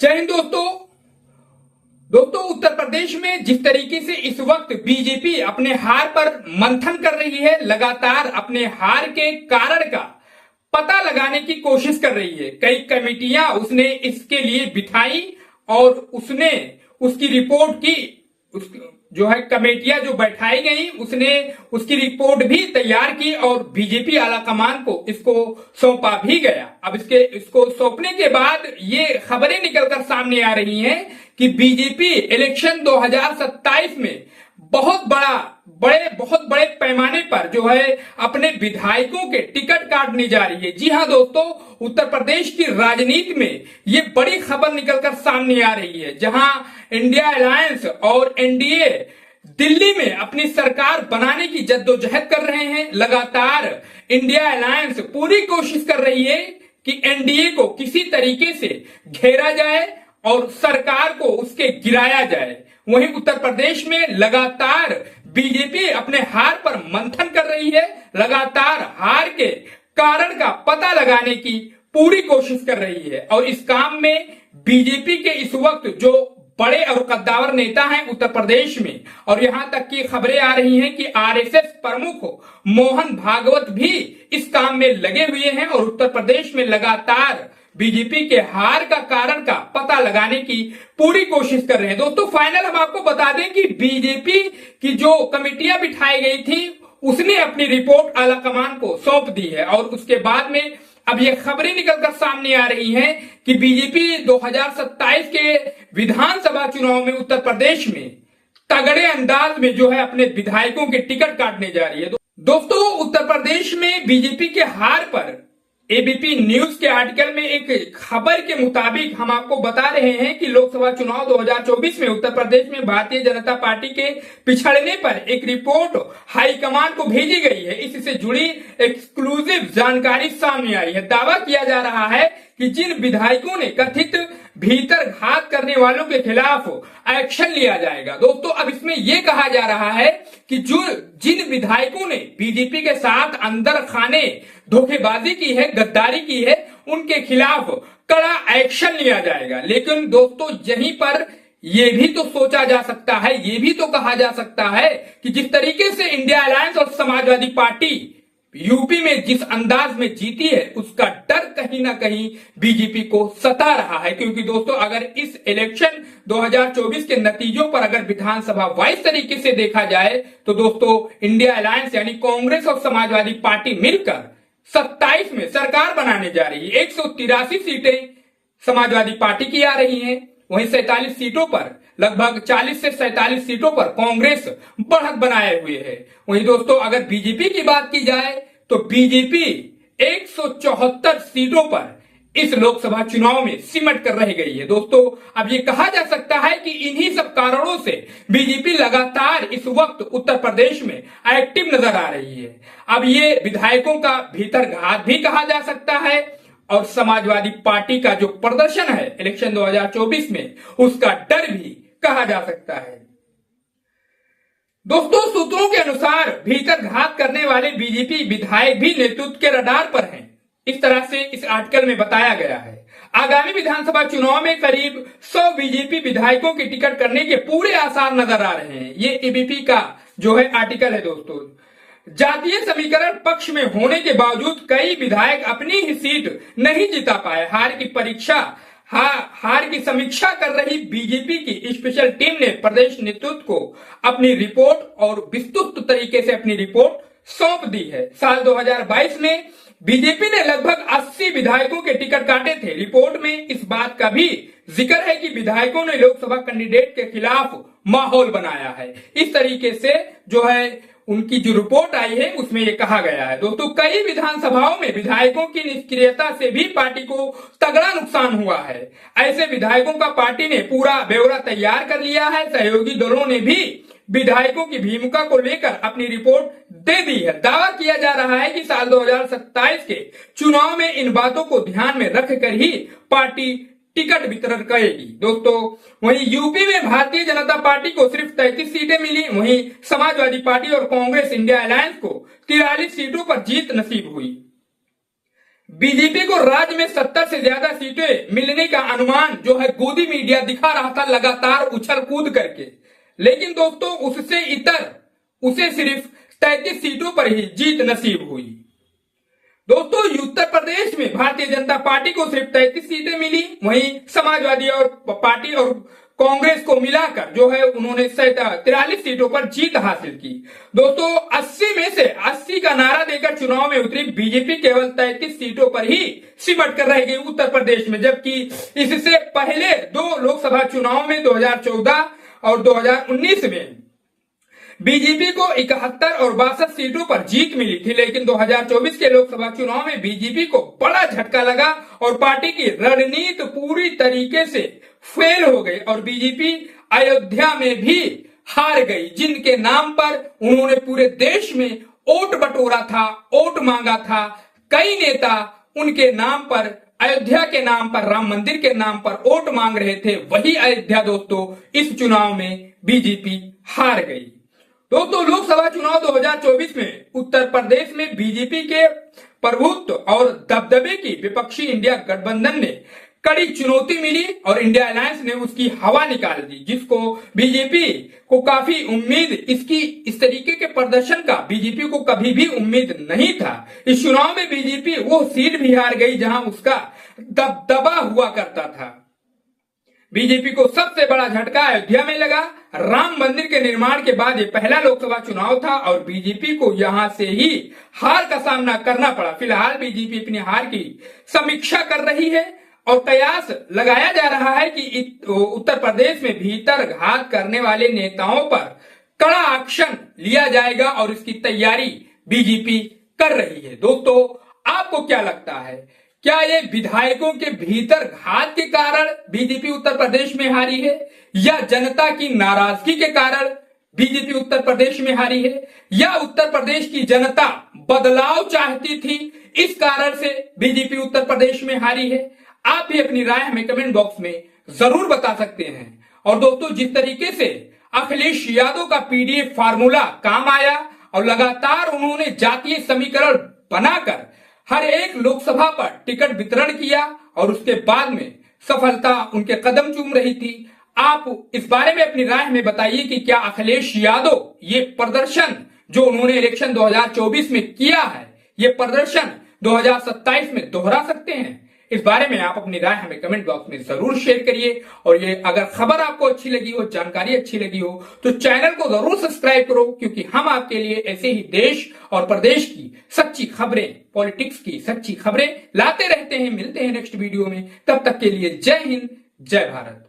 जय हिंद दोस्तों उत्तर प्रदेश में जिस तरीके से इस वक्त बीजेपी अपने हार पर मंथन कर रही है, लगातार अपने हार के कारण का पता लगाने की कोशिश कर रही है। कई कमेटियां उसने इसके लिए बिठाई और उसने उसकी रिपोर्ट की, जो है कमेटियां जो बैठाई गई उसने उसकी रिपोर्ट भी तैयार की और बीजेपी आला कमान को इसको सौंपा भी गया। अब इसको सौंपने के बाद ये खबरें निकलकर सामने आ रही हैं कि बीजेपी इलेक्शन 2027 में बहुत बड़े पैमाने पर जो है अपने विधायकों के टिकट काटने जा रही है। जी हां दोस्तों, उत्तर प्रदेश की राजनीति में ये बड़ी खबर निकलकर सामने आ रही है, जहां इंडिया अलायंस और एनडीए दिल्ली में अपनी सरकार बनाने की जद्दोजहद कर रहे हैं। लगातार इंडिया अलायंस पूरी कोशिश कर रही है कि एनडीए को किसी तरीके से घेरा जाए और सरकार को उसके गिराया जाए। वहीं उत्तर प्रदेश में लगातार बीजेपी अपने हार पर मंथन कर रही है, लगातार हार के कारण का पता लगाने की पूरी कोशिश कर रही है। और इस काम में बीजेपी के इस वक्त जो बड़े और कद्दावर नेता हैं उत्तर प्रदेश में, और यहां तक की खबरें आ रही हैं कि आरएसएस प्रमुख मोहन भागवत भी इस काम में लगे हुए हैं और उत्तर प्रदेश में लगातार बीजेपी के हार का कारण का पता लगाने की पूरी कोशिश कर रहे हैं। दोस्तों फाइनल हम आपको बता दें कि बीजेपी की जो कमेटियां बिठाई गई थी उसने अपनी रिपोर्ट आला कमान को सौंप दी है और उसके बाद में अब ये खबरें निकलकर सामने आ रही हैं कि बीजेपी 2027 के विधानसभा चुनाव में उत्तर प्रदेश में तगड़े अंदाज में जो है अपने विधायकों के टिकट काटने जा रही है। दोस्तों उत्तर प्रदेश में बीजेपी के हार पर एबीपी न्यूज के आर्टिकल में एक खबर के मुताबिक हम आपको बता रहे हैं कि लोकसभा चुनाव 2024 में उत्तर प्रदेश में भारतीय जनता पार्टी के पिछड़ने पर एक रिपोर्ट हाईकमान को भेजी गई है। इससे जुड़ी एक्सक्लूसिव जानकारी सामने आई है। दावा किया जा रहा है कि जिन विधायकों ने कथित भीतर घात करने वालों के खिलाफ एक्शन लिया जाएगा। दोस्तों अब इसमें यह कहा जा रहा है कि जिन विधायकों ने बीजेपी के साथ अंदर खाने धोखेबाजी की है, गद्दारी की है, उनके खिलाफ कड़ा एक्शन लिया जाएगा। लेकिन दोस्तों यहीं पर यह भी तो सोचा जा सकता है, यह भी तो कहा जा सकता है कि जिस तरीके से इंडिया अलायंस और समाजवादी पार्टी यूपी में जिस अंदाज में जीती है उसका डर कहीं ना कहीं बीजेपी को सता रहा है। क्योंकि दोस्तों अगर इस इलेक्शन 2024 के नतीजों पर अगर विधानसभा वाइज तरीके से देखा जाए तो दोस्तों इंडिया अलायंस यानी कांग्रेस और समाजवादी पार्टी मिलकर 27 में सरकार बनाने जा रही है। 183 सीटें समाजवादी पार्टी की आ रही हैं, वहीं 47 सीटों पर लगभग 40 से 47 सीटों पर कांग्रेस बढ़त बनाए हुए है। वहीं दोस्तों अगर बीजेपी की बात की जाए तो बीजेपी 174 सीटों पर इस लोकसभा चुनाव में सिमट कर रह गई है। दोस्तों अब ये कहा जा सकता है कि इन्हीं सब कारणों से बीजेपी लगातार इस वक्त उत्तर प्रदेश में एक्टिव नजर आ रही है। अब ये विधायकों का भीतर घात भी कहा जा सकता है और समाजवादी पार्टी का जो प्रदर्शन है इलेक्शन 2024 में उसका डर भी कहा जा सकता है। दोस्तों सूत्रों के अनुसार भीतर घात करने वाले बीजेपी विधायक भी नेतृत्व के रडार पर हैं, इस तरह से इस आर्टिकल में बताया गया है। आगामी विधानसभा चुनाव में करीब 100 बीजेपी विधायकों के टिकट करने के पूरे आसार नजर आ रहे हैं। ये एबीपी का जो है आर्टिकल है। दोस्तों जातीय समीकरण पक्ष में होने के बावजूद कई विधायक अपनी ही सीट नहीं जिता पाए। हार की समीक्षा कर रही बीजेपी की स्पेशल टीम ने प्रदेश नेतृत्व को अपनी रिपोर्ट और विस्तृत तरीके से अपनी रिपोर्ट सौंप दी है। साल 2022 में बीजेपी ने लगभग 80 विधायकों के टिकट काटे थे। रिपोर्ट में इस बात का भी जिक्र है कि विधायकों ने लोकसभा कैंडिडेट के खिलाफ माहौल बनाया है। इस तरीके से जो है उनकी जो रिपोर्ट आई है उसमें यह कहा गया है। दोस्तों कई विधानसभाओं में विधायकों की निष्क्रियता से भी पार्टी को तगड़ा नुकसान हुआ है। ऐसे विधायकों का पार्टी ने पूरा ब्यौरा तैयार कर लिया है। सहयोगी दलों ने भी विधायकों की भूमिका को लेकर अपनी रिपोर्ट दे दी है। दावा किया जा रहा है कि साल 2027 के चुनाव में इन बातों को ध्यान में रखकर ही पार्टी टिकट वितरण करेगी। दोस्तों वहीं यूपी में भारतीय जनता पार्टी को सिर्फ 33 सीटें मिली, वहीं समाजवादी पार्टी और कांग्रेस इंडिया अलायंस को 43 सीटों पर जीत नसीब हुई। बीजेपी को राज्य में 70 से ज्यादा सीटें मिलने का अनुमान जो है गोदी मीडिया दिखा रहा था लगातार उछल कूद करके, लेकिन दोस्तों उससे इतर उसे सिर्फ 33 सीटों पर ही जीत नसीब हुई। दोस्तों उत्तर प्रदेश में भारतीय जनता पार्टी को सिर्फ 33 सीटें मिली, वहीं समाजवादी और पार्टी और कांग्रेस को मिलाकर जो है उन्होंने 43 सीटों पर जीत हासिल की। दोस्तों 80 में से 80 का नारा देकर चुनाव में उतरी बीजेपी केवल 33 सीटों पर ही सिमट कर रह गई उत्तर प्रदेश में, जबकि इससे पहले दो लोकसभा चुनाव में 2014 और 2019 में बीजेपी को 71 और 62 सीटों पर जीत मिली थी, लेकिन 2024 के लोकसभा चुनाव में बीजेपी को बड़ा झटका लगा और पार्टी की रणनीति पूरी तरीके से फेल हो गई और बीजेपी अयोध्या में भी हार गई, जिनके नाम पर उन्होंने पूरे देश में वोट बटोरा था, वोट मांगा था। कई नेता उनके नाम पर, अयोध्या के नाम पर, राम मंदिर के नाम पर वोट मांग रहे थे, वही अयोध्या दोस्तों इस चुनाव में बीजेपी हार गई। दोस्तों लोकसभा चुनाव 2024 में उत्तर प्रदेश में बीजेपी के प्रभुत्व और दबदबे की विपक्षी इंडिया गठबंधन ने कड़ी चुनौती मिली और इंडिया अलायंस ने उसकी हवा निकाल दी, जिसको बीजेपी को काफी उम्मीद, इस तरीके के प्रदर्शन का बीजेपी को कभी भी उम्मीद नहीं था। इस चुनाव में बीजेपी वो सीट भी हार गई जहां उसका दबदबा हुआ करता था। बीजेपी को सबसे बड़ा झटका अयोध्या में लगा। राम मंदिर के निर्माण के बाद ये पहला लोकसभा चुनाव था और बीजेपी को यहां से ही हार का सामना करना पड़ा। फिलहाल बीजेपी अपनी हार की समीक्षा कर रही है और कयास लगाया जा रहा है कि उत्तर प्रदेश में भीतर घात करने वाले नेताओं पर कड़ा एक्शन लिया जाएगा और इसकी तैयारी बीजेपी कर रही है। दोस्तों आपको क्या लगता है, क्या ये विधायकों के भीतर घात के कारण बीजेपी उत्तर प्रदेश में हारी है या जनता की नाराजगी के कारण बीजेपी उत्तर प्रदेश में हारी है या उत्तर प्रदेश की जनता बदलाव चाहती थी इस कारण से बीजेपी उत्तर प्रदेश में हारी है? आप भी अपनी राय हमें कमेंट बॉक्स में जरूर बता सकते हैं। और दोस्तों जिस तरीके से अखिलेश यादव का पीडीएफ फार्मूला काम आया और लगातार उन्होंने जातीय समीकरण बनाकर हर एक लोकसभा पर टिकट वितरण किया और उसके बाद में सफलता उनके कदम चूम रही थी। आप इस बारे में अपनी राय हमें बताइए कि क्या अखिलेश यादव ये प्रदर्शन जो उन्होंने इलेक्शन 2024 में किया है, ये प्रदर्शन 2027 में दोहरा सकते हैं? इस बारे में आप अपनी राय हमें कमेंट बॉक्स में जरूर शेयर करिए और ये अगर खबर आपको अच्छी लगी हो, जानकारी अच्छी लगी हो तो चैनल को जरूर सब्सक्राइब करो, क्योंकि हम आपके लिए ऐसे ही देश और प्रदेश की सच्ची खबरें, पॉलिटिक्स की सच्ची खबरें लाते रहते हैं। मिलते हैं नेक्स्ट वीडियो में, तब तक के लिए जय हिंद, जय भारत।